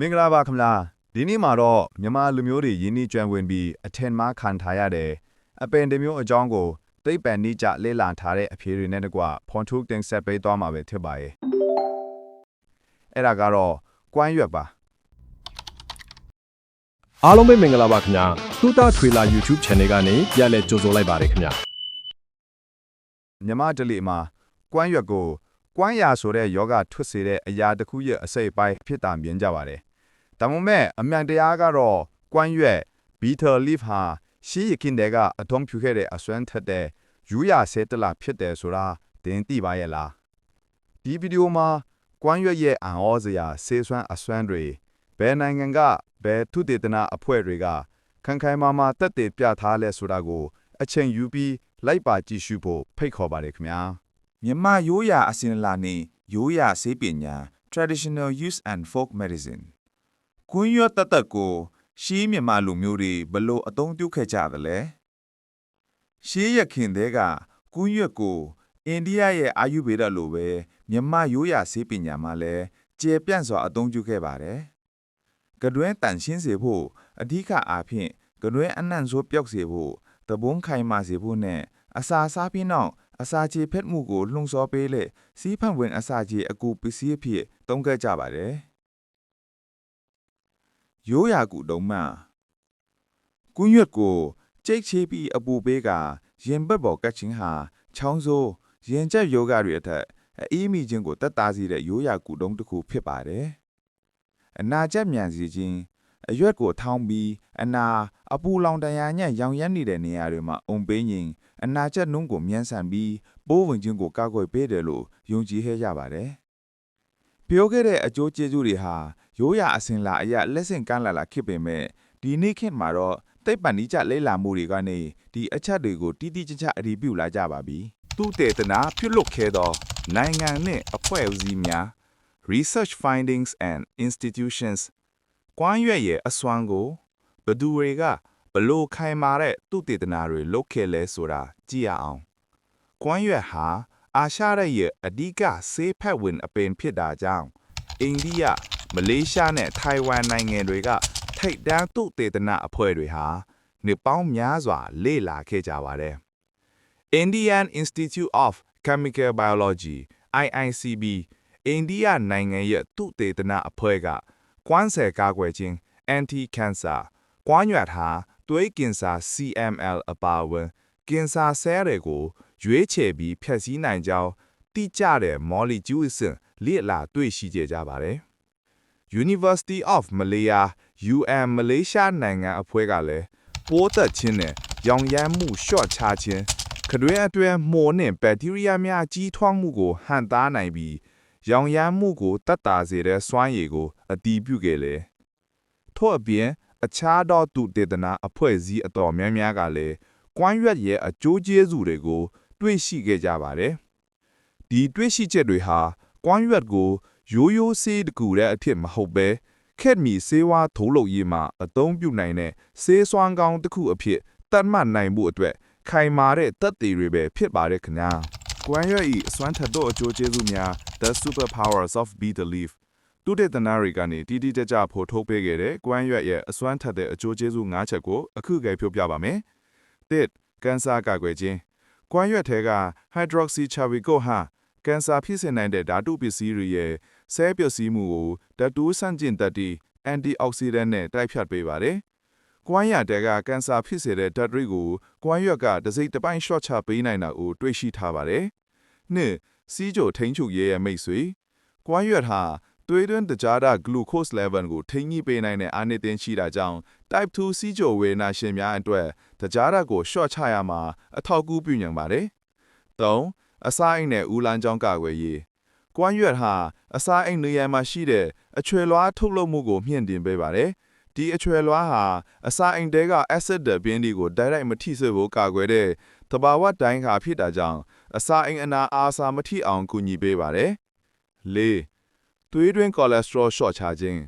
မင်္ဂလာပါခင်ဗျာဒီနေ့မှာတော့မြန်မာလူမျိုးတွေယင်းနှီးကျွမ်းဝင်ပြီးအထင်မှားခံထားရတဲ့အပင်တစ်မျိုးအကြောင်းကိုသိပ္ပံနည်းကျလေ့လာထားတဲ့အဖြေတွေနဲ့တကွဖွန်ထုတ်တင်ဆက်ပေးသွားမှာပဲဖြစ်ပါရဲ့အဲ့ဒါကတော့ကွမ်းရွက်ပါအားလုံးပဲမင်္ဂလာပါခင်ဗျာတူတာထွေလာ YouTube Channel ကနေပြန်လည်ကြိုဆိုလိုက်ပါတယ်ခင်ဗျာမြန်မာဒလိမှာကွမ်းရွက်ကိုကွမ်းရာဆိုတဲ့ယောဂထွက်စေတဲ့အရာတစ်ခုရဲ့အစိတ်အပိုင်းဖြစ်တာမြင်ကြပါတယ်ဒါမှမဟုတ်အမှန်တရားကတော့ကွမ်းရွက် bitter leaf ဟာရှေးရခင်တွေကအထုံးဖြူခဲ့တဲ့အစွမ်းထက်တဲ့ယူရဆဲတလာဖြစ်တယ်ဆိုတာတင်သိပါရဲ့လားဒီဗီဒီယိုမှာကွမ်းရွက်ရဲ့အံ့ဩစရာဆေးစွမ်းအစွမ်းတွေဘယ်နိုင်ငံကဘယ်သုတေသနအဖွဲ့တွေကခိုင်ခိုင်မာမာတက်တည်ပြထားလဲဆိုတာကိုအချိန်ယူပြီးလိုက်ပါကြည့်ရှုဖို့ဖိတ်ခေါ်ပါတယ်ခင်ဗျာမြန်မာရိုးရာအစဉ်အလာနဲ့ရိုးရာဆေးပညာ traditional use and folk medicine ကွမ်းရွက်တတ်ကိုရှေးမြန်မာလူမျိုးတွေဘလို့အသုံးပြုခဲ့ကြသလဲရှေးရခင်တွေကကွမ်းရွက်ကိုအိန္ဒိယရဲ့အာယုဗေဒလိုပဲမြန်မာရိုးရာဆေးပညာမှာလည်းကျေပြန့်စွာအသုံးပြုခဲ့ပါတယ်ကတွင်းတန်ရှင်းစေဖို့အဓိကအားဖြင့်ကတွင်းအနှံ့ဆိုးပြောက်စေဖို့တဘုံခိုင်မာစေဖို့နဲ့အစာစားပြီးနောက်အစာချေဖက်မှုကိုလှုံ့ဆော်ပေးလေစီးဖန်ဝင်အစာချေအကူပစ္စည်းအဖြစ်သုံးခဲ့ကြပါတယ်ရိုးရာကူတုံးမှကွမ်းရွက်ကိုကြိတ်ချေပြီးအပူပေးကရင်ဘက်ပေါ်ကတ်ချင်းဟာချောင်းစိုးရင်ကျက်ယောဂတွေအထက်အေးမိခြင်းကိုတက်တာစီတဲ့ရိုးရာကူတုံးတစ်ခုဖြစ်ပါတယ်အနာကျက်မြန်စီခြင်းအရွက်ကိုထောင်းပြီးအနာအပူလောင်တရာညံ့ရောင်ရမ်းနေတဲ့နေရာတွေမှာအုံပေးရင်အနာကျက်နှုံးကိုမြန်ဆန်ပြီးပိုးဝင်ခြင်းကိုကာကွယ်ပေးတယ်လို့ယုံကြည်ခဲ့ကြပါတယ်ပြောခဲ့တဲ့အကျိုးကျေးဇူးတွေဟာရိုးရာအစဉ်လာအရာလက်ဆင့်ကမ်းလာဖြစ်ပေမဲ့ဒီနေ့ခေတ်မှာတော့သိပ္ပံနည်းကျလေ့လာမှုတွေကနေဒီအချက်တွေကိုတိတိကျကျအတည်ပြုလာကြပါပြီသူတေသနာပြုလုပ်ခဲ့သောနိုင်ငံနဲ့အဖွဲ့အစည်းများ research findings and institutions ကွမ်းရွက်ရဲ့အစွမ်းကိုဘသူတွေကဘလို့ခိုင်မာတဲ့သူတေသနာတွေလုပ်ခဲ့လဲဆိုတာကြည့်ရအောင်ကွမ်းရွက်ဟာအာရှရဲ့အဓိကဆေးဖက်ဝင်အပင်ဖြစ်တာကြောင့်အိန္ဒိယမလေးရှားနဲ့ထိုင်ဝမ်နိုင်ငံတွေကထိပ်တန်းသူတေသနာအဖွဲ့တွေဟာနှစ်ပေါင်းများစွာလေ့လာခဲ့ကြပါတယ်Indian Institute of Chemical Biology IICB အိန္ဒိယနိုင်ငံရဲ့သုတေသနအဖွဲ့ကကွမ်းဆယ်ကာကွယ်ခြင်း anti-cancer ကွမ်းရွက်ဟာသွေးကင်ဆာ CML အပါအဝင်ကင်ဆာဆဲတွေကိုရွေးချယ်ပြီးဖျက်ဆီးနိုင်ကြောင်းတိကျတဲ့ molecules လေ့လာတွေ့ရှိကြပါတယ်University of Malaya UM မလေးရှားနိုင်ငံအဖွဲ့ကလည်းပိုးသက်ခြင်းနဲ့ရောင်ရမ်းမှုလျှော့ချခြင်းခတွင်းအတွင်းမှိုနဲ့ဘက်တီးရီးယားများကြီးထွားမှုကိုဟန့်တားနိုင်ပြီးရောင်ရမ်းမှုကိုတတ်တာစေတဲ့စွမ်းရည်ကိုအတည်ပြုခဲ့လေထို့အပြင်အခြားသောသူတေသနာအဖွဲ့အစည်းအတော်များများကလည်းကွမ်းရွက်ရဲ့အကျိုးကျေးဇူးတွေကိုတွေ့ရှိခဲ့ကြပါတယ်ဒီတွေ့ရှိချက်တွေဟာကွမ်းရွက်ကိုရိုးရိုးဆေးတကူတဲ့အဖြစ်မဟုတ်ပဲခက်မီဆေးဝါးထုတ်လုပ်ရေးမှာအသုံးပြုနိုင်တဲ့ဆေးစွမ်းကောင်းတစ်ခုအဖြစ်တတ်မှတ်နိုင်မှုအတွက်ခိုင်မာတဲ့သက်သေတွေပဲဖြစ်ပါတယ်ခင်ဗျာကွမ်းရွက်၏အစွမ်းထက်သောအကျိုးကျေးဇူးများ The Superpowers of Bitter Leaf တူတေသနာတွေကနေတိတိကျကျဖော်ထုတ်ပေးခဲ့တဲ့ကွမ်းရွက်ရဲ့အစွမ်းထက်တဲ့အကျိုးကျေးဇူး၅ချက်ကိုအခုကဲပြောပြပါမယ်၁ကင်ဆာကာကွယ်ခြင်းကွမ်းရွက်ထဲက hydroxychavico ဟာကင်ဆာဖြစ်စေနိုင်တဲ့ဓာတုပစ္စည်းတွေရဲ့ဆဲပျက်စီးမှုကိုဓာတုဆန့်ကျင်တတ်သည့် antioxidant နဲ့တိုက်ဖြတ်ပေးပါတယ်။ကွမ်းရွက်တဲကကင်ဆာဖြစ်စေတဲ့ဓာတ်တွေကိုကွမ်းရွက်ကတစ်စိတ်တစ်ပိုင်းရှော့ချပေးနိုင်တာကိုတွေ့ရှိထားပါတယ်။နှစ်စီးကြိုထိန်းချုပ်ရေးရဲ့မိတ်ဆွေကွမ်းရွက်ဟာသွေးတွင်းတကြားဓာတ် glucose level ကိုထိန်းညှိပေးနိုင်တဲ့အားနည်းတင်ရှိတာကြောင့် type 2စီးကြိုဝေဒနာရှင်များအတွက်တကြားဓာတ်ကိုရှော့ချရမှာအထောက်အကူပြုနိုင်ပါတယ်။၃အစာအိမ်နဲ့ဦးလန်းချောင်းကာကွယ်ရေးကွမ်းရွက်ဟာအစာအိမ်နေရာမှာရှိတဲ့အချွေလွှားထုတ်လုပ်မှုကိုမြင့်တင်ပေးပါတယ်။ဒီအချွေလွှားဟာအစာအိမ်တဲက acid ဓာတ်ပြင်းတွေကိုတိုက်ရိုက်မထိစေဖို့ကာကွယ်တဲ့သဘာဝတိုင်းခါဖြစ်တာကြောင့်အစာအိမ်အနာအာစာမထိအောင်ကူညီပေးပါတယ်။၄သွေးတွင်း cholesterol လျှော့ချခြင်း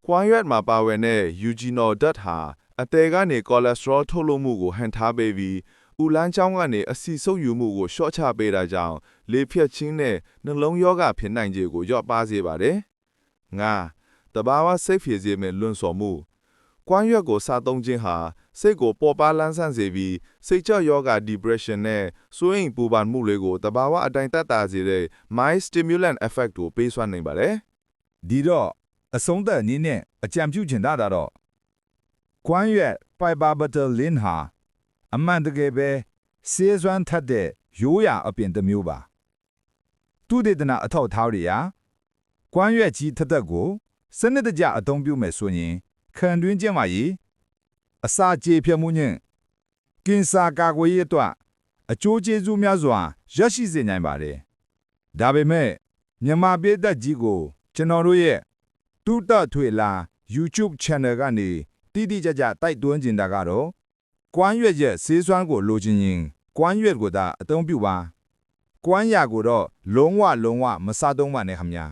ကွမ်းရွက်မှာပါဝင်တဲ့ eugenol ဓာတ်ဟာအသည်ကနေ cholesterol ထုတ်လုပ်မှုကိုဟန့်တားပေးပြီးဦးလန်းချောင်းကနေအဆီဆုပ်ယူမှုကိုလျှော့ချပေးတာကြောင့်လေဖြတ်ခြင်းနဲ့နှလုံးရောဂါဖြစ်နိုင်ခြေကိုလျော့ပါစေပါတယ်။၅ တဘာဝစိတ်ဖြည့်စေမယ့်လွန်စော်မှုကွမ်းရွက်ကိုစားသုံးခြင်းဟာစိတ်ကိုပေါ်ပါလန်းဆန်းစေပြီးစိတ်ချယောဂ depression နဲ့စိုးရိမ်ပူပန်မှုတွေကိုတဘာဝအတိုင်းသက်သာစေတဲ့ mind stimulant effect ကိုပေးစွမ်းနိုင်ပါတယ် ဒီတော့အဆုံးသက်အနေနဲ့အကြံပြုချင်တာတော့ကွမ်းရွက် fiber butter lin ဟာအမှန်တကယ်ပဲဆေးစွမ်းထက်တဲ့ရိုးရာအပြင်တစ်မျိုးပါသူဒေသနာအထောက်အထားတွေရာကွမ်းရွက်ကြီးထက်ကိုစနစ်တကျအသုံးပြုမယ်ဆိုရင်ခံတွင်းကျန်းမာရေးအစာကြေဖြတ်မှုညင်ကင်ဆာကာကွယ်ရေးအတွက်အကျိုးကျေးဇူးများစွာရရှိစေနိုင်ပါတယ်ဒါပေမဲ့မြန်မာပြည်သက်ကြီးကိုကျွန်တော်တို့ရဲ့တူတာထွေလာ YouTube channel ကနေတိတိကျကျတိုက်တွန်းကျင်တာကတော့ကွမ်းရွက်ရဲ့ဆေးစွမ်းကိုလိုချင်ရင်ကွမ်းရွက်ကိုသာအသုံးပြုပါကွမ်းရကိုတော့လုံးဝမစားသုံးပါနဲ့ခင်ဗျာ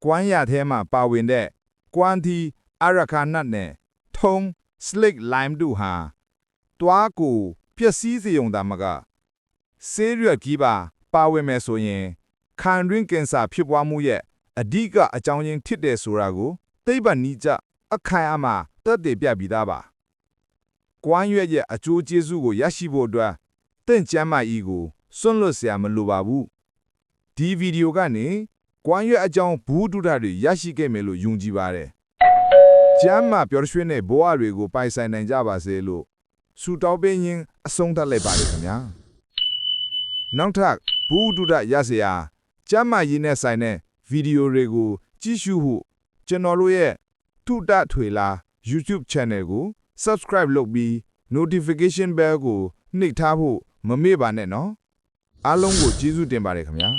ကွမ်းရထဲမှာပါဝင်တဲ့ကွမ်းတီအရခါနတ်နဲ့ထုံး slick lime တို့ဟာတွားကိုပျက်စီးစေုံသာမကဆေးရွက်ကြီးပါဝင်မယ်ဆိုရင်ခံတွင်းကင်ဆာဖြစ်ပွားမှုရဲ့အဓိကအကြောင်းရင်းဖြစ်တဲ့ဆိုတာကိုသိပ္ပံနည်းကျအခိုင်အမာသက်သေပြပြီးသားပါကွမ်းရွက်ရဲ့အကျိုးကျေးဇူးကိုရရှိဖို့အတွက်တင့်ကျမ်းမာရေးကိုစွန့်လွတ်เสียမလိုပါဘူးဒီဗီဒီယိုကနေကွမ်းရွက်အကြောင်းဘူးတူတာတွေရရှိခဲ့မယ်လို့ယုံကြည်ပါတယ်ကျမ်းမာပျော်ရွှင်တဲ့ဘဝတွေကိုပိုင်ဆိုင်နိုင်ကြပါစေလို့ဆုတောင်းပေးရင်းအဆုံးသတ်လိုက်ပါတယ်ခင်ဗျာနောက်ထပ်ဘူးတူတာရစရာကျမ်းမာရေးနဲ့ဆိုင်တဲ့ဗီဒီယိုတွေကိုကြည့်ရှုဖို့ကျွန်တော်တို့ရဲ့ထုတထွေလာ YouTube channel ကို subscribe လုပ်ပြီး notification bell ကိုနှိပ်ထားဖို့မမေ့ပါနဲ့နော်အားလုံးကိုကျေးဇူးတင်ပါတယ်ခင်ဗျာ